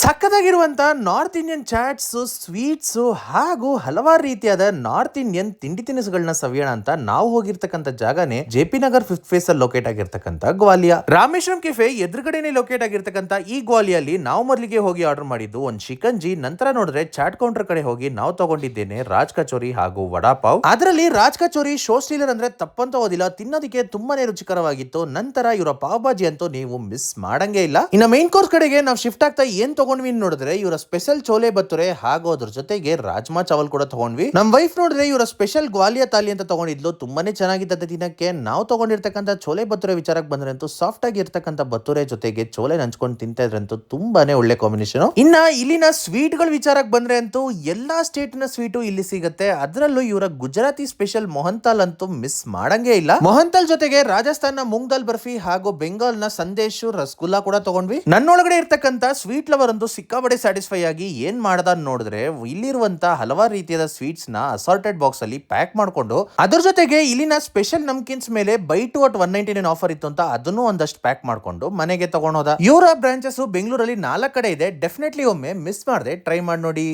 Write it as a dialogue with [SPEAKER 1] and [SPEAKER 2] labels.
[SPEAKER 1] ಸಕ್ಕತ್ತಾಗಿರುವಂತ north Indian chaats, sweets ಹಾಗೂ ಹಲವಾರು ರೀತಿಯಾದ ನಾರ್ತ್ ಇಂಡಿಯನ್ ತಿಂಡಿ ತಿನಿಸುಗಳನ್ನ ಸವಿಯೋಣ ಅಂತ ನಾವು ಹೋಗಿರ್ತಕ್ಕಂಥ ಜಾಗನೇ ಜೆ.ಪಿ. ನಗರ್ 5th ಫೇಸ್ ಅಲ್ಲಿ ಲೊಕೇಟ್ ಆಗಿರ್ತಕ್ಕಂಥ ಗ್ವಾಲಿಯಾ. ರಾಮೇಶ್ವರಂ ಕೆಫೆ ಎದುರುಗಡೆನೆ ಲೊಕೇಟ್ ಆಗಿರ್ತಕ್ಕಂಥ ಈ ಗ್ವಾಲಿಯಲ್ಲಿ ನಾವು ಮೊದಲಿಗೆ ಹೋಗಿ ಆರ್ಡರ್ ಮಾಡಿದ್ದು ಒಂದು ಚಿಕನ್ ಜಿ. ನಂತರ ನೋಡಿದ್ರೆ ಚಾಟ್ ಕೌಂಟರ್ ಕಡೆ ಹೋಗಿ ನಾವು ತಗೊಂಡಿದ್ದೇನೆ ರಾಜ್ ಕಚೋರಿ ಹಾಗೂ ವಡಾ ಪಾವ್. ಅದರಲ್ಲಿ ರಾಜ್ ಕಚೋರಿ ಶೋ ಸ್ಟೀಲರ್ ಅಂದ್ರೆ ತಪ್ಪಂತ ಓದಿಲ್ಲ, ತಿನ್ನೋದಕ್ಕೆ ತುಂಬಾನೇ ರುಚಿಕರವಾಗಿತ್ತು. ನಂತರ ಇವರ ಪಾವ್ ಭಾಜಿ ಅಂತೂ ನೀವು ಮಿಸ್ ಮಾಡಂಗೇ ಇಲ್ಲ. ಇನ್ನು ಮೇನ್ ಕೋರ್ಸ್ ಕಡೆಗೆ ನಾವು ಶಿಫ್ಟ್ ಆಗ್ತಾ ಏನ್ ತಗೊಂಡ್ವಿ ನೋಡಿದ್ರೆ ಇವರ ಸ್ಪೆಷಲ್ ಚೋಲೆ ಬತ್ತುರೆ ಹಾಗೂ ಅದ್ರ ಜೊತೆಗೆ ರಾಜ್ಮಾ ಚಾವಲ್ ಕೂಡ ತಗೊಂಡ್ವಿ. ನಮ್ ವೈಫ್ ನೋಡಿದ್ರೆ ಇವರ ಸ್ಪೆಷಲ್ ಗ್ವಾಲಿಯಾ ತಾಲಿ ಅಂತ ತಗೊಂಡಿದ್ಲು. ತುಂಬಾನೇ ಚೆನ್ನಾಗಿದ್ದ ತಿನ್ನಕ್ಕೆ. ನಾವು ತಗೊಂಡಿರ್ತಕ್ಕಂಥ ಚೋಲೆ ಬತ್ತುರೆ ವಿಚಾರಕ್ಕೆ ಬಂದ್ರೆ ಅಂತೂ ಸಾಫ್ಟ್ ಆಗಿ ಇರ್ತಕ್ಕಂಥ ಬತ್ತುರೆ ಜೊತೆಗೆ ಚೋಲೆ ಹಂಚ್ಕೊಂಡು ತಿಂತಾ ಇದ್ರಂತೂ ತುಂಬಾನೇ ಒಳ್ಳೆ ಕಾಂಬಿನೇಷನ್. ಇನ್ನ ಇಲ್ಲಿನ ಸ್ವೀಟ್ ಗಳ ವಿಚಾರಕ್ಕೆ ಬಂದ್ರೆ ಅಂತೂ ಎಲ್ಲಾ ಸ್ಟೇಟ್ ನ ಸ್ವೀಟು ಇಲ್ಲಿ ಸಿಗುತ್ತೆ. ಅದರಲ್ಲೂ ಇವರ ಗುಜರಾತಿ ಸ್ಪೆಷಲ್ ಮೊಹಂತಾಲ್ ಅಂತೂ ಮಿಸ್ ಮಾಡಂಗೇ ಇಲ್ಲ. ಮೊಹಂತಾಲ್ ಜೊತೆಗೆ ರಾಜಸ್ಥಾನ ಮೂಂಗ್ ದಾಲ್ ಬರ್ಫಿ ಹಾಗೂ ಬೆಂಗಾಲ್ ನ ಸಂದೇಶ್ ರಸಗುಲ್ಲಾ ಕೂಡ ತಗೊಂಡ್ವಿ. ನನ್ನೊಳಗಡೆ ಇರ್ತಕ್ಕಂಥ ಸ್ವೀಟ್ ಲವರ್ ಅಂತೂ ಸಿಕ್ಕಾಬಡೆ ಸ್ಯಾಟಿಸ್ಫೈ ಆಗಿ ಏನ್ ಮಾಡ್ದ ನೋಡಿದ್ರೆ ಇಲ್ಲಿರುವಂತ ಹಲವಾರು ರೀತಿಯಾದ ಸ್ವೀಟ್ಸ್ ನ ಅಸಾರ್ಟೆಡ್ ಬಾಕ್ಸ್ ಅಲ್ಲಿ ಪ್ಯಾಕ್ ಮಾಡ್ಕೊಂಡು ಅದ್ರ ಜೊತೆಗೆ ಇಲ್ಲಿನ ಸ್ಪೆಷಲ್ ನಮ್ಕಿನ್ಸ್ ಮೇಲೆ ಬೈ ಟು ಅಟ್ 199 ಆಫರ್ ಇತ್ತು ಅಂತ ಅದನ್ನು ಒಂದಷ್ಟು ಪ್ಯಾಕ್ ಮಾಡ್ಕೊಂಡು ಮನೆಗೆ ತಗೊಂಡೋದ. ಇವರ ಬ್ರಾಂಚಸ್ ಬೆಂಗಳೂರಲ್ಲಿ 4 ಕಡೆ ಇದೆ. ಡೆಫಿನೆಟ್ಲಿ ಒಮ್ಮೆ ಮಿಸ್ ಮಾಡದೆ ಟ್ರೈ ಮಾಡಿ ನೋಡಿ.